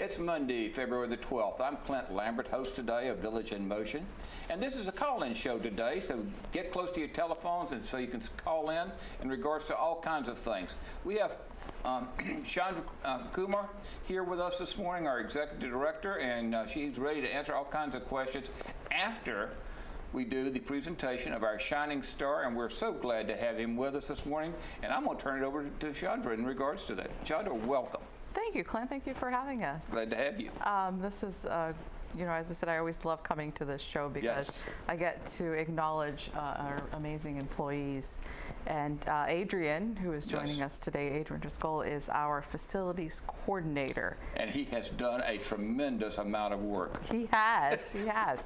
It's Monday, February the 12th. I'm Clint, Lambert, host today of Village in Motion. And this is a call-in show today, so get close to your telephones and so you can call in regards to all kinds of things. We have Chandra, Kumar here with us this morning, our executive director, and she's ready to answer all kinds of questions after we do the presentation of our shining star, and we're so glad to have him with us this morning. And I'm going to turn it over to Chandra in regards to that. Chandra, welcome. Thank you, Clint. Thank you for having us. Glad to have you. This is, as I said, I always love coming to this show because I get to acknowledge our amazing employees. And Adrian, who is joining us today, Adrian Driscoll, is our facilities coordinator. And he has done a tremendous amount of work. He has,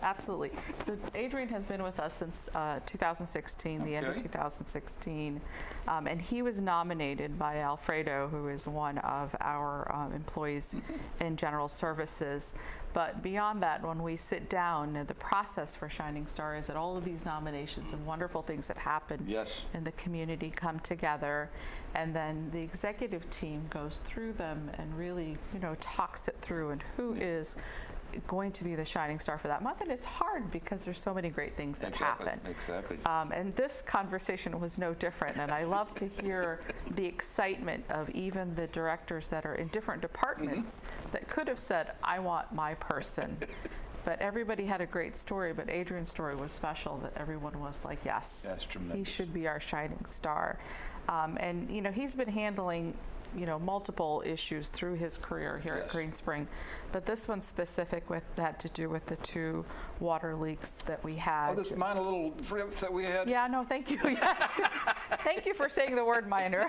absolutely. So Adrian has been with us since 2016, the end of 2016. And he was nominated by Alfredo, who is one of our employees in general services. But beyond that, when we sit down, the process for Shining Star is that all of these nominations and wonderful things that happen in the community come together, and then the executive team goes through them and really, talks it through and who is going to be the shining star for that month. And it's hard because there's so many great things that happen. Exactly. And this conversation was no different. And I love to hear the excitement of even the directors that are in different departments that could have said, I want my person. But everybody had a great story, but Adrian's story was special, that everyone was like, yes, that's tremendous. He should be our shining star. And he's been handling multiple issues through his career here at Green Spring, but this one specific had to do with the 2 water leaks that we had. Oh, this minor little drips that we had? Yeah, no, thank you. Yes. Thank you for saying the word minor.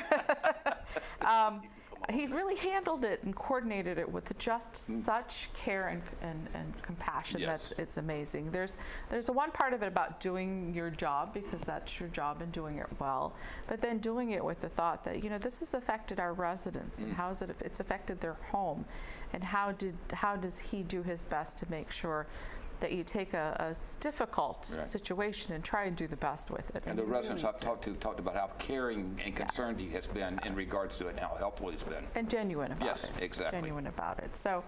He really handled it and coordinated it with just such care and compassion. It's amazing. There's one part of it about doing your job, because that's your job, and doing it well, but then doing it with the thought that this has affected our residents and it's affected their home, and how does he do his best to make sure that you take a difficult situation and try and do the best with it. And the residents I've talked to about how caring and concerned he has been in regards to it and how helpful he's been. And genuine about it. Yes, exactly. Genuine about it. So,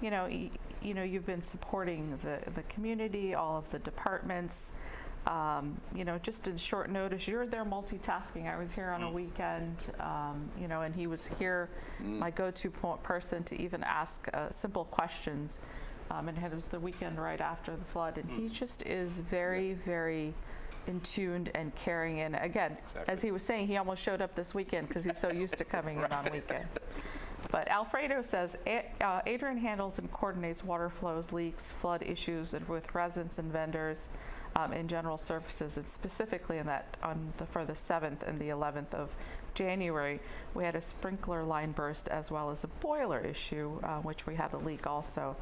you've been supporting the community, all of the departments. Just in short notice, you're there multitasking. I was here on a weekend, and he was here, my go-to person to even ask simple questions. And it was the weekend right after the flood, and he just is very, very in tuned and caring. And again, as he was saying, he almost showed up this weekend because he's so used to coming in on weekends. But Alfredo says Adrian handles and coordinates water flows, leaks, flood issues, and with residents and vendors in general services. And specifically in that for the 7th and the 11th of January, we had a sprinkler line burst as well as a boiler issue, which we had a leak also.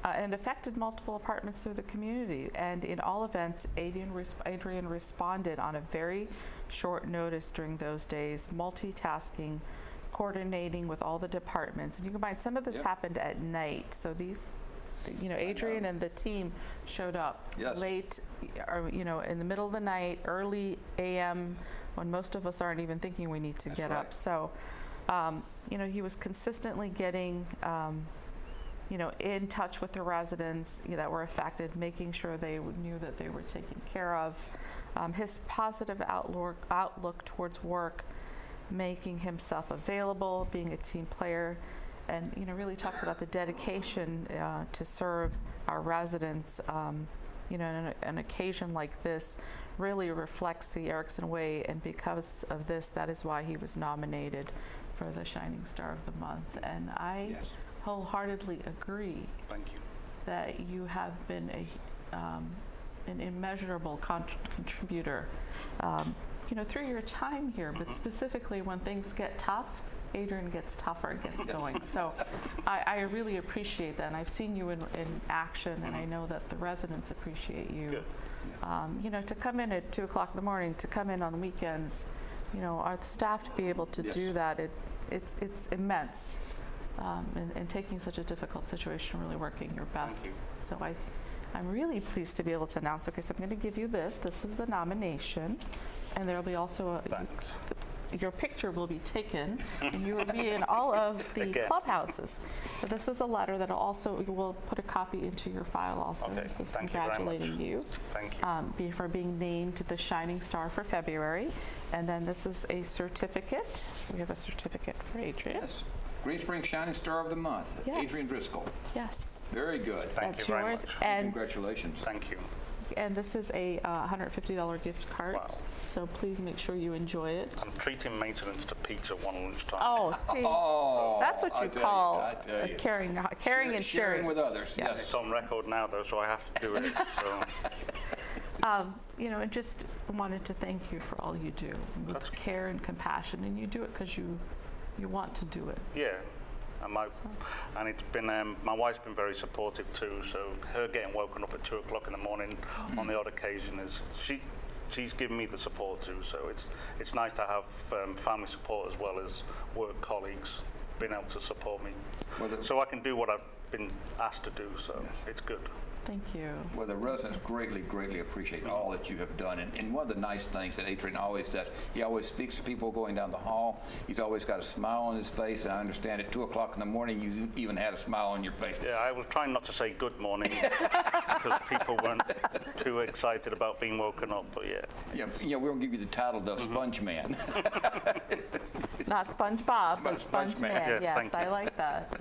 And affected multiple apartments through the community. And in all events, Adrian responded on a very short notice during those days, multitasking, coordinating with all the departments. And you can find some of this happened at night. So these, Adrian and the team showed up late, or, in the middle of the night, early AM, when most of us aren't even thinking we need to get up. So, he was consistently getting in touch with the residents that were affected, making sure they knew that they were taken care of. His positive outlook towards work, making himself available, being a team player, and really talks about the dedication to serve our residents. An occasion like this really reflects the Erickson way, and because of this, that is why he was nominated for the Shining Star of the Month. And I wholeheartedly agree that you have been an immeasurable contributor through your time here, but specifically when things get tough, Adrian gets tougher and gets going. So I really appreciate that, and I've seen you in action, and I know that the residents appreciate you. To come in at 2 o'clock in the morning, to come in on weekends, our staff to be able to do that, it's immense. And taking such a difficult situation, really working your best. So I'm really pleased to be able to announce, so I'm going to give you this. This is the nomination, and there'll be also your picture will be taken, and you will be in all of the Again. clubhouses. But this is a letter that also, we'll put a copy into your file also. Okay, This is thank you very much. congratulating you. Thank you. For being named the Shining Star for February. And then this is a certificate. So we have a certificate for Adrian. Yes. Green Spring Shining Star of the Month, Yes. Adrian Driscoll. Yes. Very good. Thank That's you very yours. much. And Congratulations. Thank you. this is a $150 gift card. Wow. So please make sure you enjoy it. I'm treating maintenance to pizza one lunchtime. Oh, see, Oh, that's what I you tell call I tell you. caring and Sharing sharing. with others, Yeah. yes. It's on record now, though, so I have to do it. So And just wanted to thank you for all you do with That's- care and compassion, and you do it because you want to do it. yeah, and it's been my wife's been very supportive too. So her getting woken up at 2 o'clock in the morning on the odd occasion is she's given me the support too. So it's nice to have family support as well as work colleagues being able to support me, so I can do what I've been asked to do. So it's good. Thank you. Well, the residents greatly, greatly appreciate all that you have done. And one of the nice things that Adrian always does, he always speaks to people going down the hall. He's always got a smile on his face. And I understand at 2 o'clock in the morning, you even had a smile on your face. Yeah, I was trying not to say good morning because people weren't too excited about being woken up. But Yeah, we're going to give you the title, the Sponge Man. Not SpongeBob, but Sponge Sponge Man. Man. Yes, Yes, thank I you. like that.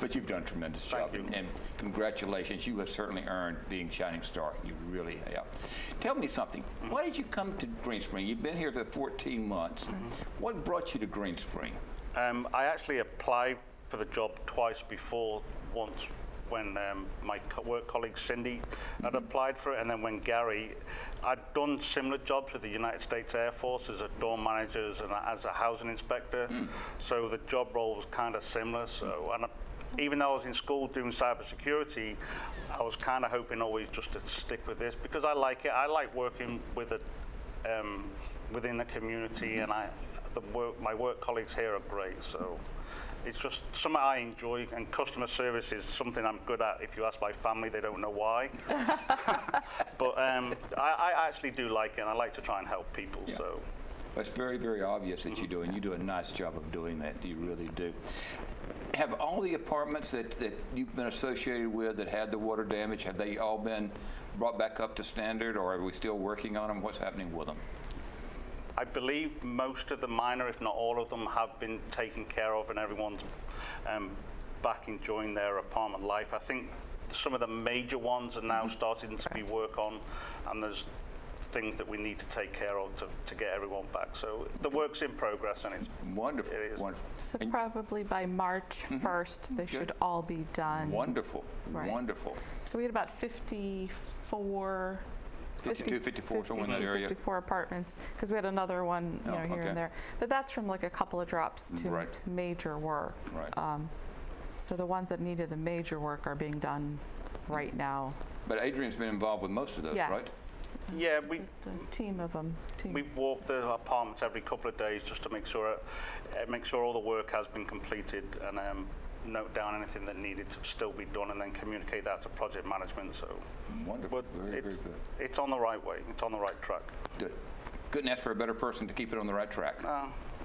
But you've done a tremendous job. Thank you. And congratulations. You have certainly earned being Shining Star. You really have. Tell me something. Why did you come to Green Spring? You've been here for 14 months. What brought you to Green Spring? I actually applied for the job twice before. Once when my work colleague Cindy had applied for it, and then when Gary, I'd done similar jobs with the United States Air Force as a dorm manager and as a housing inspector. So the job role was kind of similar. So even though I was in school doing cybersecurity, I was kind of hoping always just to stick with this because I like it. I like working with within the community, and my work colleagues here are great. So it's just something I enjoy, and customer service is something I'm good at. If you ask my family, they don't know why. But I actually do like it, and I like to try and help people. Yeah. So It's very, very obvious that you do, and you do a nice job of doing that. You really do. Have all the apartments that you've been associated with that had the water damage, have they all been brought back up to standard, or are we still working on them? What's happening with them? I believe most of the minor, if not all of them, have been taken care of, and everyone's back enjoying their apartment life. I think some of the major ones are now starting to be worked on, and there's things that we need to take care of to get everyone back. So the work's in progress, and it's Wonderful. It is. Wonderful. So probably by March 1st, they should all be done. Wonderful. Right. Wonderful. So we had about 54 somewhere in that area. 54 apartments, because we had another one Oh, here okay. and there. But that's from like a couple of drops to Right. some major work. Right. So the ones that needed the major work are being done right now. But Adrian's been involved with most of those, right? Yes. yeah. A team of them. We walk the apartments every couple of days just to make sure all the work has been completed, and note down anything that needed to still be done, and then communicate that to project management. So Wonderful. but Very, it's, very good. it's on the right way. It's on the right track. Good. Couldn't ask for a better person to keep it on the right track.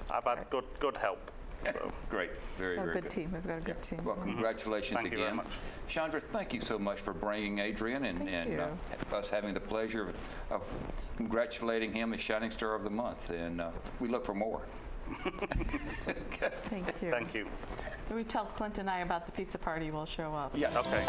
I've had good help. So. Great. Very, A very good good. team. We've got a good team. Well, congratulations Thank you again. very much. Chandra, thank you so much for bringing Adrian and you. us having the pleasure of congratulating him as Shining Star of the Month. And we look for more. Thank you. Thank you. When we tell Clint and I about the pizza party, we'll show up. Yes. Okay.